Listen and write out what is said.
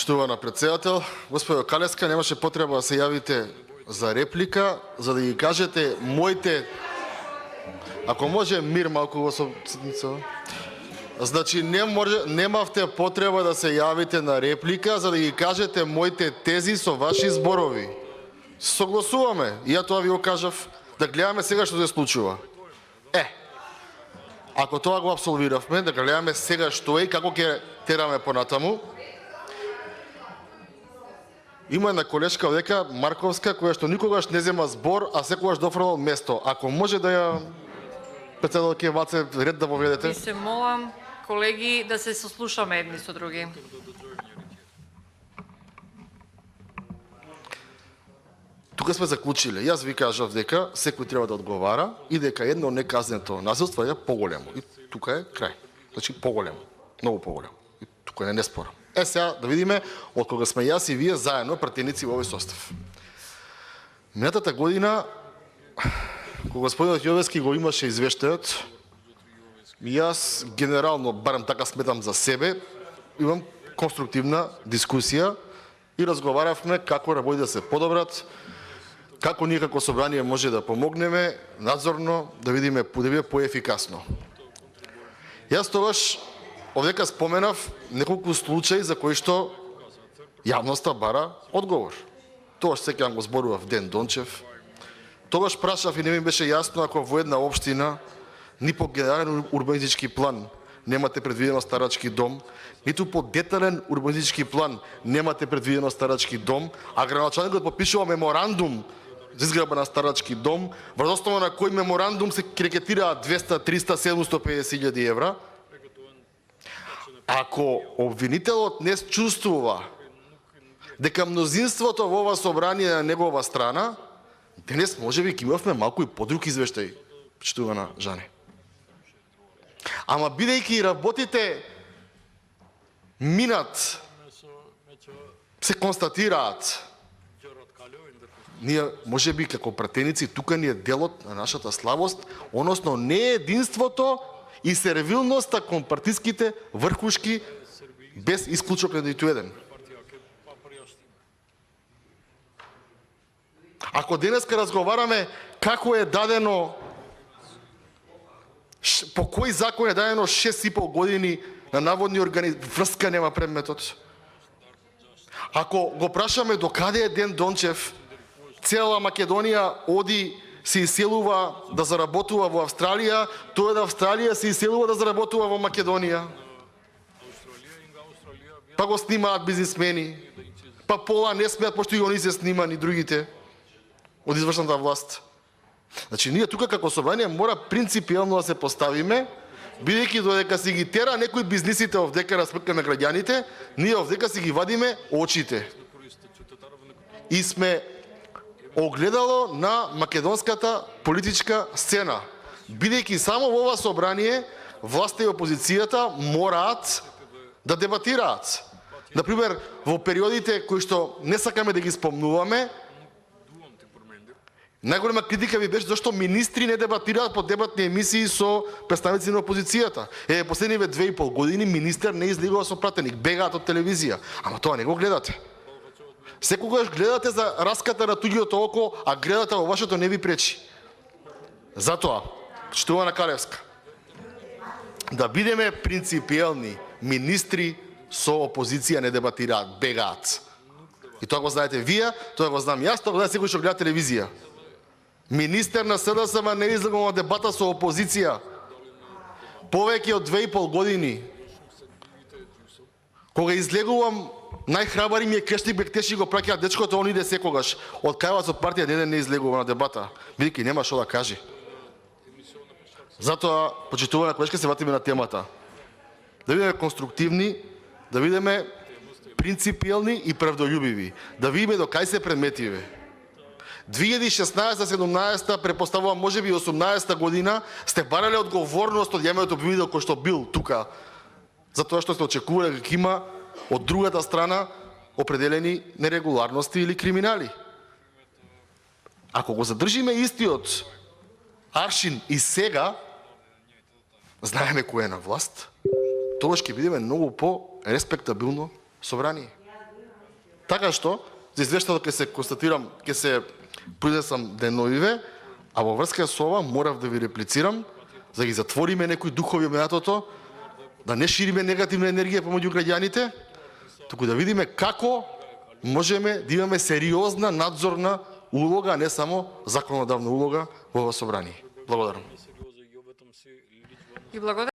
Почитувана председател, господјо Калеска, немаше потреба да се јавите за реплика, за да ги кажете моите... Ако може мир малку во седница. Значи немавте потреба да се јавите на реплика, за да ги кажете моите тези со ваши зборови. Согласуваме, и ја тоа ви го кажав, да гледаме сега што се случува. Ако тоа го абсолвиравме, да гледаме сега што е и како ќе тераме понатаму. Има една колешка одека Марковска која што никогаш не зема збор, а секогаш дофрлал место. Ако може да ја председател ќе Ваце ред да поведете. Ви се молам, колеги, да се сослушаме едни со други. Тука сме заклучиле. Јас ви кажав дека секој треба да одговара и дека едно неказнето насилство е поголемо. И тука е крај. Значи поголемо, многу поголемо. И тука не спорам. Сега да видиме од кога сме јас и вие заедно пратеници во овој состав. Минатата година, кога господинот Јовески го имаше извештајот, јас генерално, барем така сметам за себе, имам конструктивна дискусија и разговаравме како работи да се подобрат, како ние како собрание може да помогнеме надзорно, да видиме да биде поефикасно. Јас тогаш овдека споменав неколку случаи за кои што јавноста бара одговор. Тогаш сеќавам го зборував Ден Дончев. Тогаш прашав и не ми беше јасно ако во една општина ни по генерален урбанистички план немате предвидено старачки дом, ниту по детален урбанистички план немате предвидено старачки дом, а градоначалникот подпишува меморандум за изградба на старачки дом, врз основа на кој меморандум се рекетираат 200, 300, 750.000 евра. Ако обвинителот не чувствува дека мнозинството во ова собрание на негова страна, денес можеби ќе имавме малку и подруг извештај, почитувана Жане. Ама бидејќи работите минат, се констатираат, ние можеби како пратеници тука ни е делот на нашата слабост, односно не е единството и сервилноста кон партиските врхушки без исклучок на ниту еден. Ако денеска разговараме како е дадено, по кој закон е дадено 6,5 години на наводни врска нема предметот. Ако го прашаме до каде е Ден Дончев, цела Македонија оди се иселува да заработува во Австралија, тоа да Австралија се иселува да заработува во Македонија. Па го снимаат бизнисмени, па пола не смеат пошто и они се снимани другите од извршната власт. Значи ние тука како собрание мора принципиелно да се поставиме, бидејќи додека си ги тера некои бизнисите овдека на сметка на граѓаните, ние овдека си ги вадиме очите. И сме огледало на македонската политичка сцена. Бидејќи само во ова собрание власта и опозицијата мораат да дебатираат. Например, во периодите кои што не сакаме да ги спомнуваме, најголема критика ви беше зашто министри не дебатираат по дебатни емисии со представници на опозицијата. Последниве 2,5 години министер не излегува со пратеник, бегаат од телевизија. Ама тоа не го гледате. Секогаш гледате за раската на туѓото око, а гледате во вашето не ви пречи. Затоа, почитувана Калевска, да бидеме принципиелни, министри со опозиција не дебатираат, бегаат. И тоа го знаете вие, тоа го знам јас, тоа го знае секој што гледа телевизија. Министер на СДСМ не излегува на дебата со опозиција повеќе од 2,5 години. Кога излегувам, најхрабари ми е Крешник Бектеши го праќаат дечкото, он иде секогаш. Од кајва со партија деден не излегува на дебата, бидејќи нема што да каже. Затоа, почитувана колешка, се вратиме на темата. Да бидеме конструктивни, да бидеме принципиелни и правдолюбиви, да видиме до кај се предметиве. 2016-17, препоставувам можеби 18 година, сте барале одговорност од јавниот обвинител кој што бил тука, затоа што сте очекувале дека има од другата страна определени нерегуларности или криминали. Ако го задржиме истиот аршин и сега, знаеме кој е на власт, тогаш ќе бидеме многу по-респектабилно собрание. Така што, за извештајот ќе се констатирам, ќе се произнесам деновиве, а во врска со ова морав да ви реплицирам, за да ги затвориме некои духови меатото, да не шириме негативна енергија помеѓу граѓаните, туку да видиме како можеме да имаме сериозна надзорна улога, а не само законодавна улога во ова собрание. Благодарам. И благодарам.